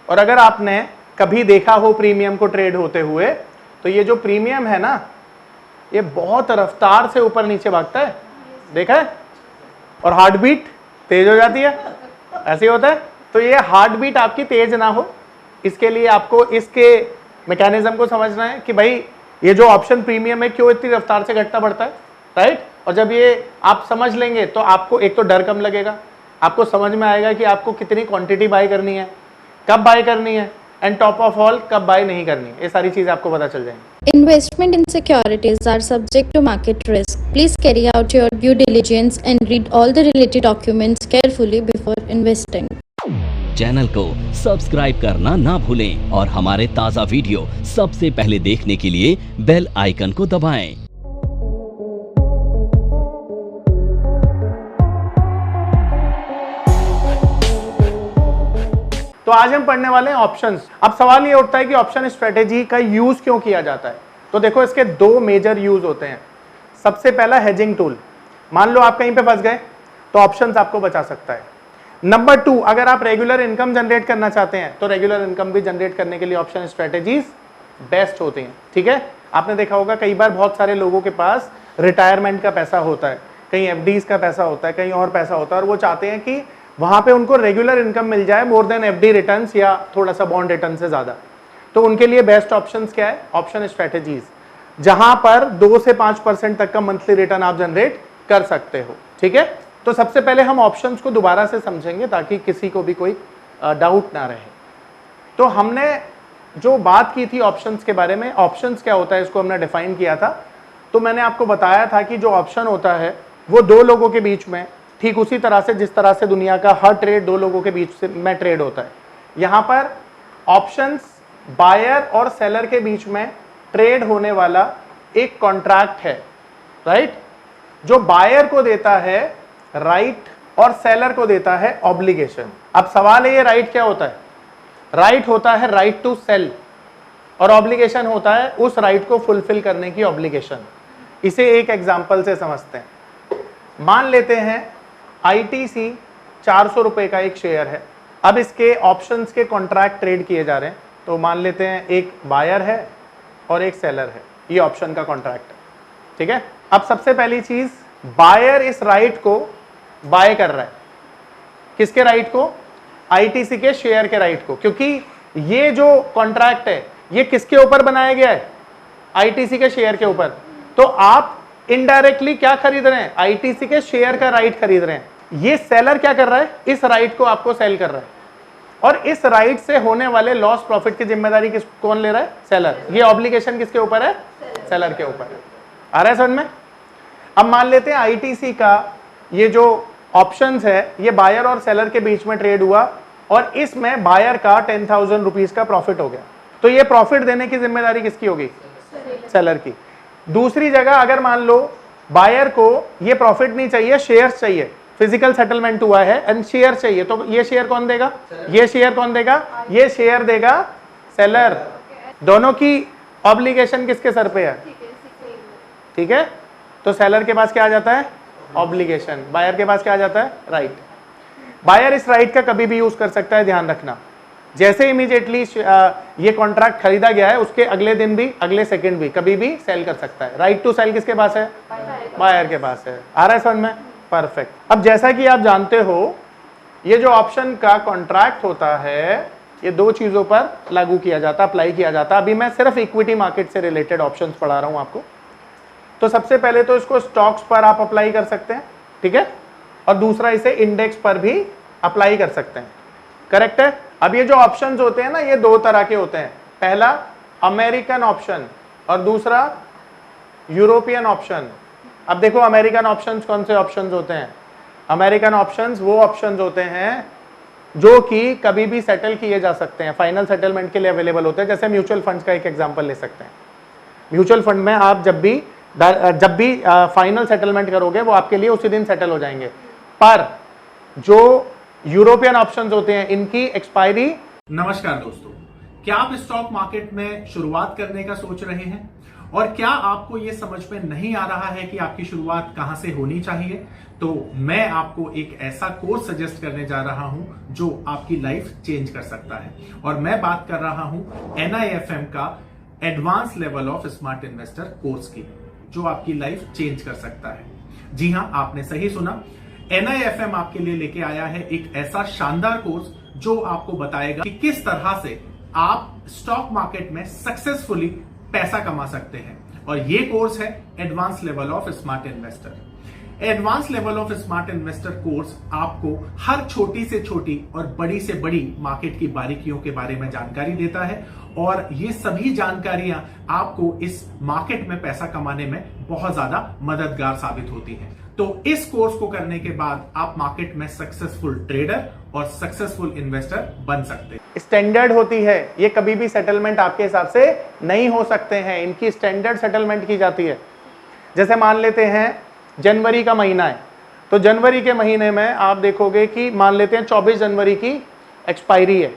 और अगर आपने कभी देखा हो प्रीमियम को ट्रेड होते हुए, तो ये जो प्रीमियम है ना, ये बहुत रफ्तार से ऊपर नीचे भागता है, देखा है, और हार्ट बीट तेज हो जाती है, ऐसे होता है। तो ये हार्ट बीट आपकी तेज ना हो, इसके लिए आपको इसके मैकेनिज्म को समझना है कि भाई ये जो ऑप्शन प्रीमियम है क्यों इतनी रफ्तार से घटता बढ़ता है, राइट। और जब ये आप समझ लेंगे तो आपको एक तो डर कम लगेगा, आपको समझ में आएगा कि आपको कितनी क्वांटिटी बाय करनी है, कब बाय करनी है, एंड टॉप ऑफ ऑल कब बाय नहीं करनी है, ये सारी चीजें आपको पता चल जाएंगी। Investment in securities are subject to market risk. Please carry out your due diligence and read all the related documents carefully before investing. Channel को सब्सक्राइब करना ना भूलें और हमारे ताज़ा वीडियो सबसे पहले देखने के लिए बेल आइकन को दबाएं। तो आज हम पढ़ने वाले हैं ऑप्शंस। अब सवाल ये उठता है कि ऑप्शन स्ट्रेटेजी का यूज क्यों किया जाता है। तो देखो इसके दो मेजर यूज होते हैं। सबसे पहला हेजिंग टूल, मान लो आप कहीं पे फंस गए तो ऑप्शंस आपको बचा सकता है। नंबर 2, अगर आप रेगुलर इनकम जनरेट करना चाहते हैं तो रेगुलर इनकम भी जनरेट करने के लिए ऑप्शन स्ट्रेटेजीज बेस्ट होती हैं, ठीक है। आपने देखा होगा कई बार बहुत सारे लोगों के पास रिटायरमेंट का पैसा होता है, कहीं एफडीज का पैसा होता है, कहीं और पैसा होता है, और वो चाहते हैं कि वहां पे उनको रेगुलर इनकम मिल जाए मोर देन एफडी रिटर्न्स या थोड़ा सा बॉन्ड रिटर्न से ज्यादा। तो उनके लिए बेस्ट ऑप्शंस क्या है, ऑप्शन स्ट्रेटेजीज, जहां पर 2 से 5% तक का मंथली रिटर्न आप जनरेट कर सकते हो, ठीक है। तो सबसे पहले हम ऑप्शंस को दोबारा से समझेंगे ताकि किसी को भी कोई डाउट ना रहे। तो हमने जो बात की थी ऑप्शंस के बारे में, ऑप्शंस क्या होता है इसको हमने डिफाइन किया था। तो मैंने आपको बताया था कि जो ऑप्शन होता है वो दो लोगों के बीच में, ठीक उसी तरह से जिस तरह से दुनिया का हर ट्रेड दो लोगों के बीच में ट्रेड होता है, यहां पर ऑप्शंस बायर और सेलर के बीच में ट्रेड होने वाला एक कॉन्ट्रैक्ट है, राइट, जो बायर को देता है राइट और सेलर को देता है ऑब्लिगेशन। अब सवाल है ये राइट क्या होता है। राइट होता है राइट टू सेल, और ऑब्लिगेशन होता है उस राइट को फुलफिल करने की ऑब्लिगेशन। इसे एक एग्जांपल से समझते हैं। मान लेते हैं आईटीसी 400 रुपए का एक शेयर है। अब इसके ऑप्शंस के कॉन्ट्रैक्ट ट्रेड किए जा रहे हैं। तो मान लेते हैं एक बायर है और एक सेलर है, ये ऑप्शन का कॉन्ट्रैक्ट है, ठीक है। अब सबसे पहली चीज, बायर इस राइट को बाय कर रहा है, किसके राइट को, आईटीसी के शेयर के राइट को, क्योंकि ये जो कॉन्ट्रैक्ट है ये किसके ऊपर बनाया गया है, आईटीसी के शेयर के ऊपर। तो आप इनडायरेक्टली क्या खरीद रहे हैं, आईटीसी के शेयर का राइट खरीद रहे हैं। ये सेलर क्या कर रहा है, इस राइट को आपको सेल कर रहा है, और इस राइट से होने वाले लॉस प्रॉफिट की जिम्मेदारी कौन ले रहा है, सेलर। ये ऑब्लिगेशन किसके ऊपर है, सेलर के ऊपर है। आ रहा है समझ में। अब मान लेते हैं आईटीसी का ये जो ऑप्शंस है ये बायर और सेलर के बीच में ट्रेड हुआ, और इसमें बायर का 10,000 रुपीज का प्रॉफिट हो गया। तो ये प्रॉफिट देने की जिम्मेदारी किसकी होगी, सेलर की। दूसरी जगह अगर मान लो बायर को ये प्रॉफिट नहीं चाहिए, शेयर्स चाहिए, फिजिकल सेटलमेंट हुआ है एंड शेयर चाहिए, तो ये शेयर कौन देगा, ये शेयर कौन देगा, ये शेयर देगा सेलर। दोनों की ऑब्लिगेशन किसके सर पे है, ठीक है। तो सेलर के पास क्या आ जाता है, ऑब्लिगेशन, बायर के पास क्या आ जाता है, राइट। बायर इस राइट का कभी भी यूज कर सकता है, ध्यान रखना। जैसे इमीडिएटली ये कॉन्ट्रैक्ट खरीदा गया है उसके अगले दिन भी, अगले सेकंड भी कभी भी सेल कर सकता है। राइट टू सेल किसके पास है, बायर के पास है। आ रहा है समझ में, परफेक्ट। अब जैसा कि आप जानते हो ये जो ऑप्शन का कॉन्ट्रैक्ट होता है ये दो चीजों पर लागू किया जाता, अप्लाई किया जाता। अभी मैं सिर्फ इक्विटी मार्केट से रिलेटेड ऑप्शंस पढ़ा रहा हूं आपको। तो सबसे पहले तो इसको स्टॉक्स पर आप अप्लाई कर सकते हैं, ठीक है, और दूसरा इसे इंडेक्स पर भी अप्लाई कर सकते हैं, करेक्ट है। अब ये जो ऑप्शंस होते हैं ना ये दो तरह के होते हैं, पहला अमेरिकन ऑप्शन और दूसरा यूरोपियन ऑप्शन। अब देखो अमेरिकन ऑप्शंस कौन से ऑप्शंस होते हैं, अमेरिकन ऑप्शंस वो ऑप्शंस होते हैं जो कि कभी भी सेटल किए जा सकते हैं, फाइनल सेटलमेंट के लिए अवेलेबल होते हैं। जैसे म्यूचुअल फंड्स का एक एग्जांपल ले सकते हैं। म्यूचुअल फंड में आप जब भी फाइनल सेटलमेंट करोगे वो आपके लिए उसी दिन सेटल हो जाएंगे, पर जो यूरोपियन ऑप्शंस होते हैं इनकी एक्सपायरी। नमस्कार दोस्तों, क्या आप स्टॉक मार्केट में शुरुआत करने का सोच रहे हैं और क्या आपको यह समझ में नहीं आ रहा है कि आपकी शुरुआत कहां से होनी चाहिए, तो मैं आपको एक ऐसा कोर्स सजेस्ट करने जा रहा हूं जो आपकी लाइफ चेंज कर सकता है। और मैं बात कर रहा हूं NIFM का advance level of smart investor course की, जो आपकी लाइफ चेंज कर सकता है। जी हां, आपने सही सुना, NIFM आपके लिए लेके आया है एक ऐसा शानदार कोर्स जो आपको बताएगा कि किस तरह से आप स्टॉक मार्केट में सक्सेसफुली पैसा कमा सकते हैं। और ये कोर्स है advance level of smart investor. Advance level of smart investor course आपको हर छोटी से छोटी और बड़ी से बड़ी मार्केट की बारीकियों के बारे में जानकारी देता है, और ये सभी जानकारियां आपको इस मार्केट में पैसा कमाने में बहुत ज्यादा मददगार साबित होती हैं। तो इस कोर्स को करने के बाद आप मार्केट में सक्सेसफुल ट्रेडर और सक्सेसफुल इन्वेस्टर बन सकते हैं। स्टैंडर्ड होती है, ये कभी भी सेटलमेंट आपके हिसाब से नहीं हो सकते हैं, इनकी स्टैंडर्ड सेटलमेंट की जाती है। जैसे मान लेते हैं जनवरी का महीना है, तो जनवरी के महीने में आप देखोगे कि मान लेते हैं 24 जनवरी की एक्सपायरी है,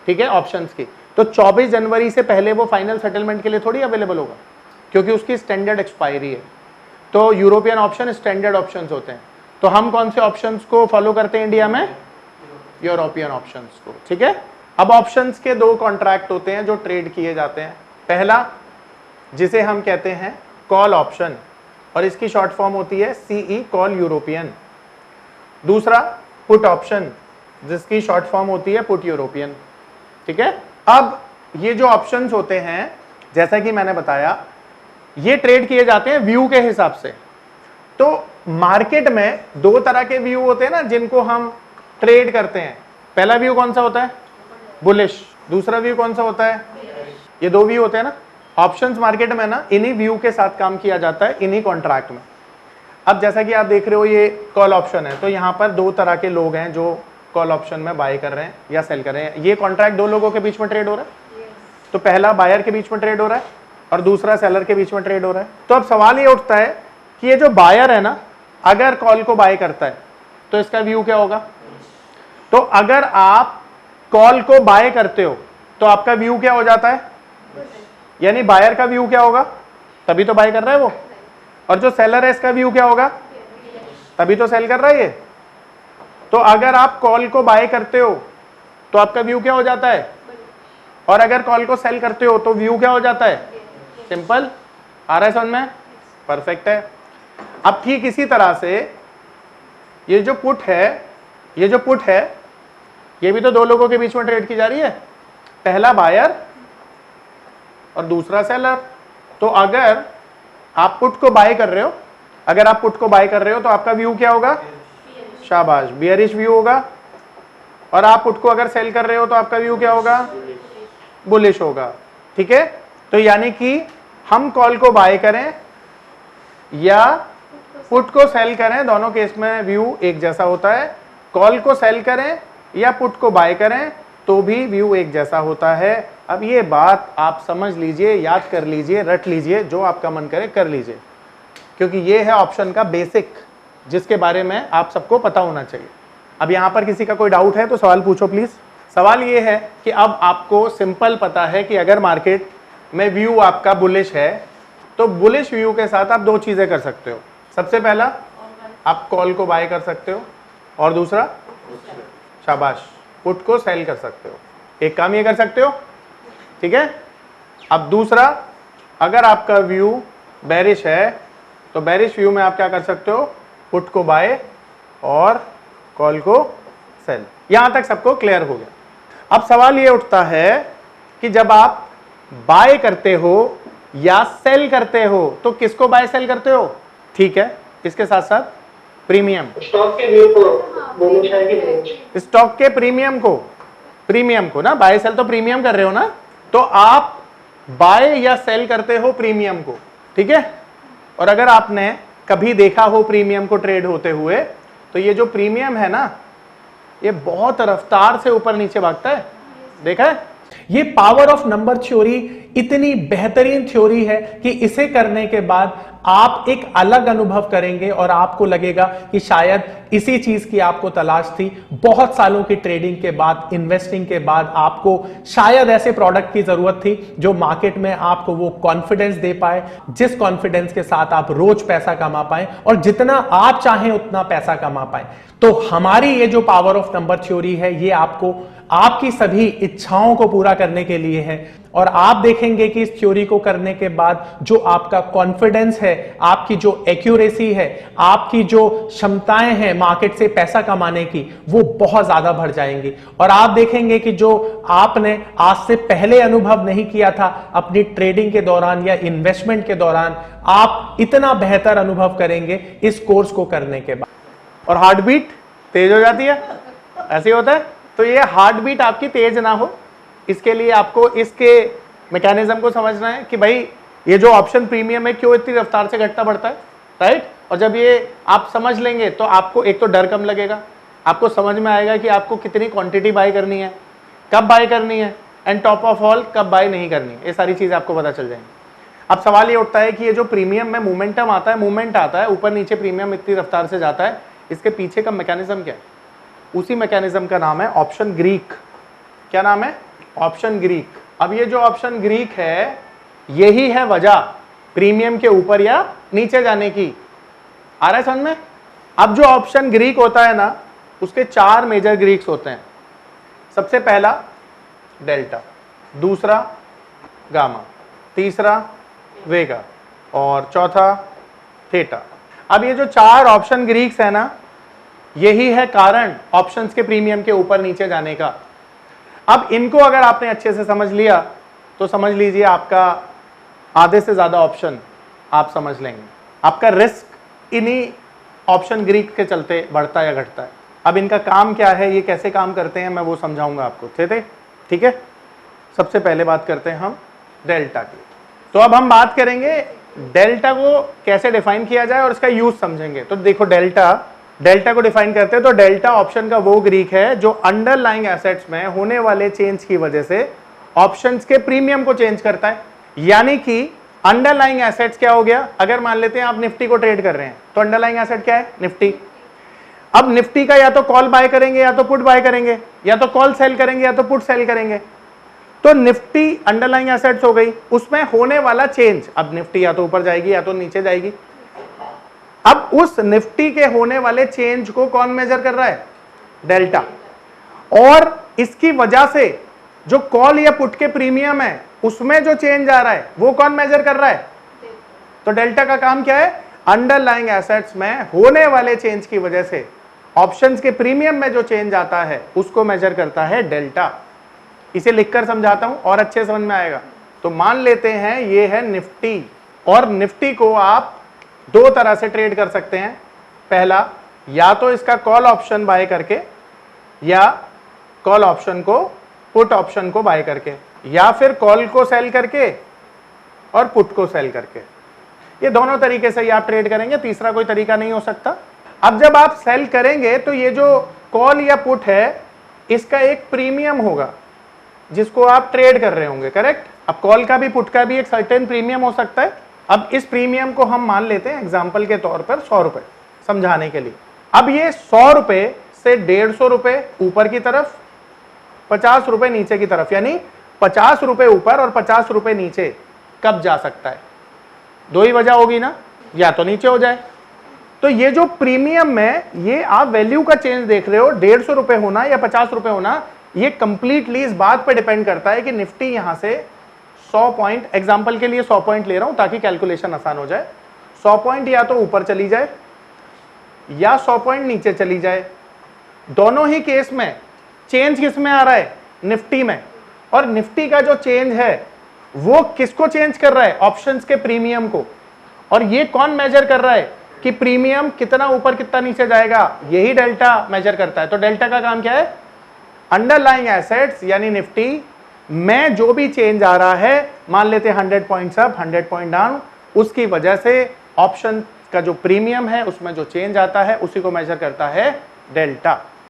ठीक है, ऑप्शंस की। तो 24 जनवरी से पहले वो फाइनल सेटलमेंट के लिए थोड़ी अवेलेबल होगा, क्योंकि उसकी स्टैंडर्ड एक्सपायरी है। तो यूरोपियन ऑप्शन स्टैंडर्ड ऑप्शंस होते हैं। तो हम कौन से ऑप्शंस को फॉलो करते हैं इंडिया में? यूरोपियन ऑप्शंस को, ठीक है। अब ऑप्शंस के दो कॉन्ट्रैक्ट होते हैं जो ट्रेड किए जाते हैं। पहला, जिसे हम कहते हैं कॉल ऑप्शन, और इसकी शॉर्ट फॉर्म होती है CE, कॉल यूरोपियन। दूसरा पुट ऑप्शन, जिसकी शॉर्ट फॉर्म होती है पुट यूरोपियन, ठीक है। अब ये जो ऑप्शंस होते हैं, जैसा कि मैंने बताया, ये ट्रेड किए जाते हैं व्यू के हिसाब से। तो मार्केट में दो तरह के व्यू होते हैं ना जिनको हम ट्रेड करते हैं। पहला व्यू कौन सा होता है? बुलिश। दूसरा व्यू कौन सा होता है? ये दो व्यू होते हैं ना ऑप्शंस मार्केट में ना, इन्हीं व्यू के साथ काम किया जाता है, इन्हीं कॉन्ट्रैक्ट में। अब जैसा कि आप देख रहे हो ये कॉल ऑप्शन है, तो यहाँ पर दो तरह के लोग हैं जो कॉल ऑप्शन में बाय कर रहे हैं या सेल कर रहे हैं। ये कॉन्ट्रैक्ट दो लोगों के बीच में ट्रेड हो रहा है। तो पहला बायर के बीच में ट्रेड हो रहा है और दूसरा सेलर के बीच में ट्रेड हो रहा है। तो अब सवाल ये उठता है कि ये जो बायर है ना, अगर कॉल को बाय करता है तो इसका व्यू क्या होगा? तो अगर आप कॉल को बाय करते हो तो आपका व्यू क्या हो जाता है? यानी बायर का व्यू क्या होगा? तभी तो बाय कर रहा है वो। और जो सेलर है इसका व्यू क्या होगा? तभी तो सेल कर रहा है ये। तो अगर आप कॉल को बाय करते हो तो आपका व्यू क्या हो जाता है? और अगर कॉल को सेल करते हो तो व्यू क्या हो जाता है? सिंपल। आ रहा है समझ में? परफेक्ट है। अब ठीक इसी तरह से ये जो पुट है, ये भी तो दो लोगों के बीच में ट्रेड की जा रही है, पहला बायर और दूसरा सेलर। तो अगर आप पुट को बाय कर रहे हो, तो आपका व्यू क्या होगा? शाबाश, बियरिश व्यू होगा। और आप पुट को अगर सेल कर रहे हो तो आपका व्यू क्या होगा? बुलिश होगा, ठीक है। तो यानी कि हम कॉल को बाय करें या पुट को सेल करें, दोनों केस में व्यू एक जैसा होता है। कॉल को सेल करें या पुट को बाय करें तो भी व्यू एक जैसा होता है। अब ये बात आप समझ लीजिए, याद कर लीजिए, रट लीजिए, जो आपका मन करे कर लीजिए, क्योंकि ये है ऑप्शन का बेसिक, जिसके बारे में आप सबको पता होना चाहिए। अब यहां पर किसी का कोई डाउट है तो सवाल पूछो प्लीज। सवाल ये है कि अब आपको सिंपल पता है कि अगर मार्केट में व्यू आपका बुलिश है तो बुलिश व्यू के साथ आप दो चीजें कर सकते हो। सबसे पहला, आप कॉल को बाय कर सकते हो, और दूसरा, शाबाश, पुट को सेल कर सकते हो। एक काम ये कर सकते हो, ठीक है। अब दूसरा, अगर आपका व्यू बेरिश है तो बेरिश व्यू में आप क्या कर सकते हो? पुट को बाय और कॉल को सेल। यहां तक सबको क्लियर हो गया। अब सवाल ये उठता है कि जब आप बाय करते हो या सेल करते हो तो किसको बाय सेल करते हो? ठीक है, इसके साथ साथ प्रीमियम, स्टॉक के व्यू को बुलिश है कि नहीं? स्टॉक के प्रीमियम को ना, बाय सेल तो प्रीमियम कर रहे हो ना, तो आप बाय या सेल करते हो प्रीमियम को, ठीक है। और अगर आपने कभी देखा हो प्रीमियम को ट्रेड होते हुए, तो ये जो प्रीमियम है ना, ये बहुत रफ्तार से ऊपर नीचे भागता है, देखा है। ये पावर ऑफ नंबर थ्योरी इतनी बेहतरीन थ्योरी है कि इसे करने के बाद आप एक अलग अनुभव करेंगे और आपको लगेगा कि शायद इसी चीज की आपको तलाश थी। बहुत सालों की ट्रेडिंग के बाद, इन्वेस्टिंग के बाद आपको शायद ऐसे प्रोडक्ट की जरूरत थी जो मार्केट में आपको वो कॉन्फिडेंस दे पाए, जिस कॉन्फिडेंस के साथ आप रोज पैसा कमा पाए और जितना आप चाहें उतना पैसा कमा पाए। तो हमारी ये जो पावर ऑफ नंबर थ्योरी है, ये आपको आपकी सभी इच्छाओं को पूरा करने के लिए है। और आप देखेंगे कि इस थ्योरी को करने के बाद जो आपका कॉन्फिडेंस है, आपकी जो एक्यूरेसी है, आपकी जो क्षमताएं हैं मार्केट से पैसा कमाने की, वो बहुत ज्यादा बढ़ जाएंगी। और आप देखेंगे कि जो आपने आज से पहले अनुभव नहीं किया था अपनी ट्रेडिंग के दौरान या इन्वेस्टमेंट के दौरान, आप इतना बेहतर अनुभव करेंगे इस कोर्स को करने के बाद। और हार्ट बीट तेज हो जाती है, ऐसे होता है। तो ये हार्ट बीट आपकी तेज ना हो, इसके लिए आपको इसके मैकेनिज्म को समझना है कि भाई ये जो ऑप्शन प्रीमियम है क्यों इतनी रफ्तार से घटता बढ़ता है, राइट। और जब ये आप समझ लेंगे तो आपको एक तो डर कम लगेगा, आपको समझ में आएगा कि आपको कितनी क्वांटिटी बाय करनी है, कब बाय करनी है, एंड टॉप ऑफ ऑल कब बाय नहीं करनी है। ये सारी चीज आपको पता चल जाएंगी। अब सवाल ये उठता है कि ये जो प्रीमियम में मोमेंटम आता है, मूवमेंट आता है ऊपर नीचे, प्रीमियम इतनी रफ्तार से जाता है, इसके पीछे का मैकेनिज्म क्या है? उसी मैकेनिज्म का नाम है ऑप्शन ग्रीक। क्या नाम है? Option Greek. अब ये जो ऑप्शन ग्रीक है, यही है वजह प्रीमियम के ऊपर या नीचे जाने की। आ रहा है समझ में? अब जो ऑप्शन ग्रीक होता है ना, उसके 4 मेजर ग्रीक्स होते हैं। सबसे पहला डेल्टा, दूसरा गामा, तीसरा वेगा और चौथा थीटा। अब ये जो 4 ऑप्शन ग्रीक्स है ना, यही है कारण ऑप्शंस के प्रीमियम के ऊपर नीचे जाने का। अब इनको अगर आपने अच्छे से समझ लिया तो समझ लीजिए आपका आधे से ज्यादा ऑप्शन आप समझ लेंगे। आपका रिस्क इन्हीं ऑप्शन ग्रीक के चलते बढ़ता या घटता है। अब इनका काम क्या है, ये कैसे काम करते हैं, मैं वो समझाऊंगा आपको। ठीक है। सबसे पहले बात करते हैं हम डेल्टा की। तो अब हम बात करेंगे डेल्टा को कैसे डिफाइन किया जाए और इसका यूज समझेंगे। तो देखो डेल्टा को डिफाइन करते हैं तो डेल्टा ऑप्शन का वो ग्रीक है जो अंडरलाइंग एसेट्स में होने वाले चेंज की वजह से ऑप्शंस के प्रीमियम को चेंज करता है। यानी कि अंडरलाइंग एसेट्स क्या हो गया, अगर मान लेते हैं आप निफ्टी को ट्रेड कर रहे हैं तो अंडरलाइंग एसेट क्या है? निफ्टी। अब निफ्टी का या तो कॉल बाय करेंगे या तो पुट बाय करेंगे, या तो कॉल सेल करेंगे या तो पुट सेल करेंगे। तो निफ्टी अंडरलाइंग एसेट्स हो गई, उसमें होने वाला चेंज, अब निफ्टी या तो ऊपर जाएगी या तो नीचे जाएगी। अब उस निफ्टी के होने वाले चेंज को कौन मेजर कर रहा है? डेल्टा। और इसकी वजह से जो कॉल या पुट के प्रीमियम है उसमें जो चेंज आ रहा है वो कौन मेजर कर रहा है? तो डेल्टा का काम क्या है? अंडरलाइंग एसेट्स में होने वाले चेंज की वजह से ऑप्शंस के प्रीमियम में जो चेंज आता है उसको मेजर करता है डेल्टा। इसे लिखकर समझाता हूं और अच्छे समझ में आएगा। तो मान लेते हैं ये है निफ्टी, और निफ्टी को आप 2 तरह से ट्रेड कर सकते हैं। पहला, या तो इसका कॉल ऑप्शन बाय करके, या कॉल ऑप्शन को पुट ऑप्शन को बाय करके, या फिर कॉल को सेल करके और पुट को सेल करके। ये दोनों तरीके से ही आप ट्रेड करेंगे, तीसरा कोई तरीका नहीं हो सकता। अब जब आप सेल करेंगे तो ये जो कॉल या पुट है इसका एक प्रीमियम होगा जिसको आप ट्रेड कर रहे होंगे, करेक्ट। अब कॉल का भी पुट का भी एक सर्टेन प्रीमियम हो सकता है। अब इस प्रीमियम को हम मान लेते हैं एग्जाम्पल के तौर पर 100 रुपए समझाने के लिए। अब ये 100 रुपए से 150 रुपए ऊपर की तरफ, 50 रुपए नीचे की तरफ, यानी 50 रुपए ऊपर और 50 रुपए नीचे कब जा सकता है? 2 ही वजह होगी ना, या तो नीचे हो जाए। तो ये जो प्रीमियम में ये आप वैल्यू का चेंज देख रहे हो, 150 रुपए होना या 50 रुपए होना, ये कंप्लीटली इस बात पे डिपेंड करता है कि निफ्टी यहां से 100 पॉइंट, एग्जांपल के लिए 100 पॉइंट ले रहा हूं ताकि कैलकुलेशन आसान हो जाए, 100 पॉइंट या तो ऊपर चली जाए या 100 पॉइंट नीचे चली जाए। दोनों ही केस में चेंज किस में आ रहा है? निफ्टी में। और निफ्टी का जो चेंज है वो किसको चेंज कर रहा है? ऑप्शंस के प्रीमियम को। और ये कौन मेजर कर रहा है कि प्रीमियम कितना ऊपर कितना नीचे जाएगा? यही डेल्टा मेजर करता है। तो डेल्टा का काम क्या है? अंडरलाइंग एसेट्स यानी निफ्टी में जो भी चेंज आ रहा है, मान लेते हैं 100 पॉइंट्स अप 100 पॉइंट डाउन, उसकी वजह से ऑप्शन का जो प्रीमियम है उसमें जो चेंज आता है उसी को मेजर करता है डेल्टा।